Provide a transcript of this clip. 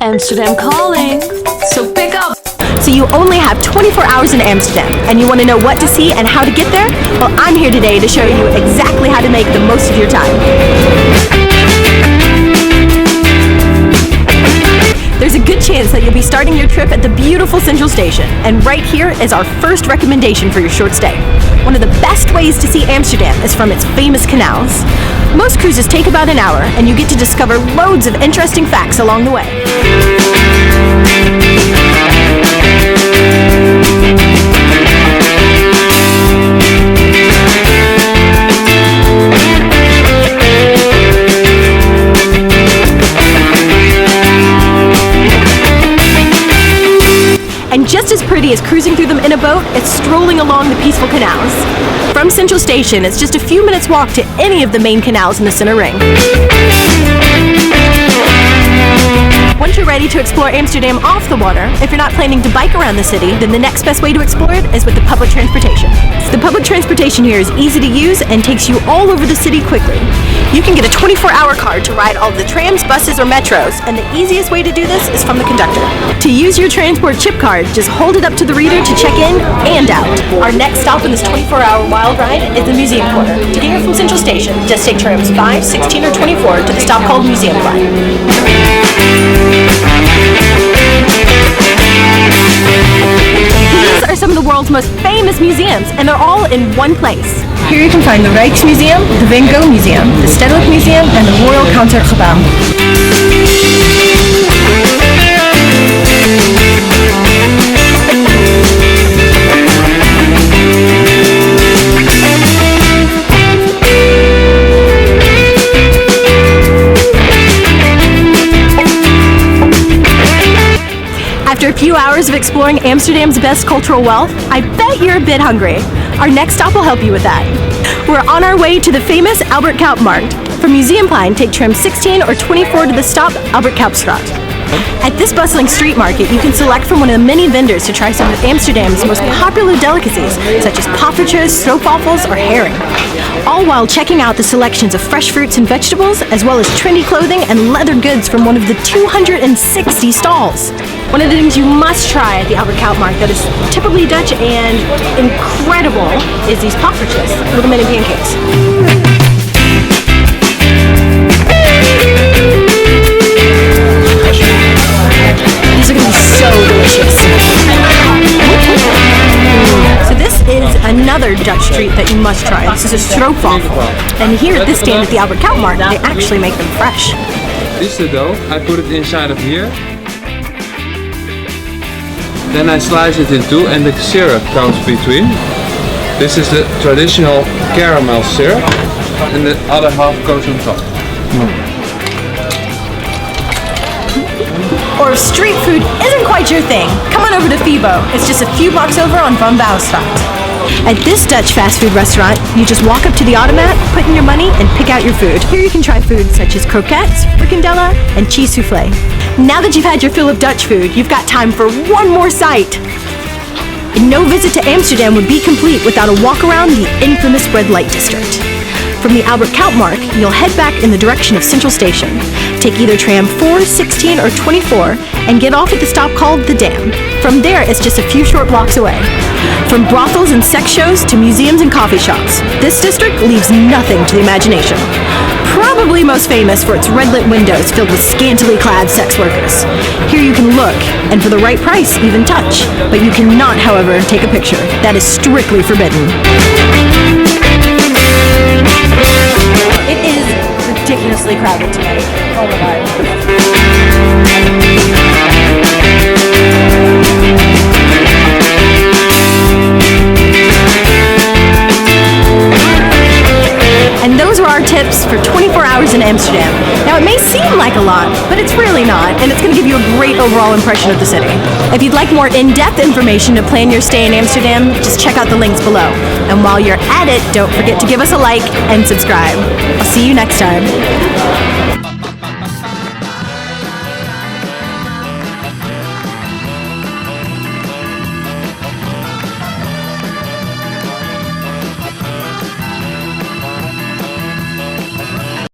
Amsterdam calling, so pick up. So you only have 24 hours in Amsterdam, and you want to know what to see and how to get there? Well, I'm here today to show you exactly how to make the most of your time. There's a good chance that you'll be starting your trip at the beautiful Central Station, and right here is our first recommendation for your short stay. One of the best ways to see Amsterdam is from its famous canals. Most cruises take about an hour, and you get to discover loads of interesting facts along the way. And just as pretty as cruising through them in a boat, it's strolling along the peaceful canals. From Central Station, it's just a few minutes walk to any of the main canals in the center ring. Once you're ready to explore Amsterdam off the water, if you're not planning to bike around the city, then the next best way to explore it is with the public transportation. The public transportation here is easy to use and takes you all over the city quickly. You can get a 24-hour card to ride all of the trams, buses, or metros, and the easiest way to do this is from the conductor. To use your transport chip card, just hold it up to the reader to check in and out. Our next stop in this 24-hour wild ride is the Museum Quarter. To get here from Central Station, just take trams 5, 16, or 24 to the stop called Museum Line. These are some of the world's most famous museums, and they're all in one place. Here you can find the Rijksmuseum, the Van Gogh Museum, the Stedelijk Museum, and the Royal Concertgebouw. After a few hours of exploring Amsterdam's best cultural wealth, I bet you're a bit hungry. Our next stop will help you with that. We're on our way to the famous Albert Cuyp Markt. From Museumplein, take tram 16 or 24 to the stop Albert Cuypstraat. At this bustling street market, you can select from one of the many vendors to try some of Amsterdam's most popular delicacies, such as poffertjes, stroopwafels, or herring. All while checking out the selections of fresh fruits and vegetables, as well as trendy clothing and leather goods from one of the 260 stalls. One of the things you must try at the Albert Cuyp Markt that is typically Dutch and incredible is these poffertjes, little mini pancakes. These are going to be so delicious. So this is another Dutch treat that you must try. This is a stroopwafel. And here at this stand at the Albert Cuyp Markt, they actually make them fresh. This is the dough. I put it inside of here. Then I slice it in two and the syrup comes between. This is the traditional caramel syrup and the other half goes on top. Or if street food isn't quite your thing, come on over to Fibo. It's just a few blocks over on Van Bouwstraat. At this Dutch fast food restaurant, you just walk up to the automat, put in your money, and pick out your food. Here you can try foods such as croquettes, frikandellen, and cheese soufflé. Now that you've had your fill of Dutch food, you've got time for one more sight. And no visit to Amsterdam would be complete without a walk around the infamous Red Light District. From the Albert Cuyp Markt, you'll head back in the direction of Central Station. Take either tram 4, 16, or 24 and get off at the stop called The Dam. From there, it's just a few short blocks away. From brothels and sex shows to museums and coffee shops, this district leaves nothing to the imagination. Probably most famous for its red-lit windows filled with scantily clad sex workers. Here you can look, and for the right price, even touch. But you cannot, however, take a picture. That is strictly forbidden. It is ridiculously crowded today. Oh my god. And those are our tips for 24 hours in Amsterdam. Now it may seem like a lot, but it's really not, and it's going to give you a great overall impression of the city. If you'd like more in-depth information to plan your stay in Amsterdam, just check out the links below. And while you're at it, don't forget to give us a like and subscribe. I'll see you next time.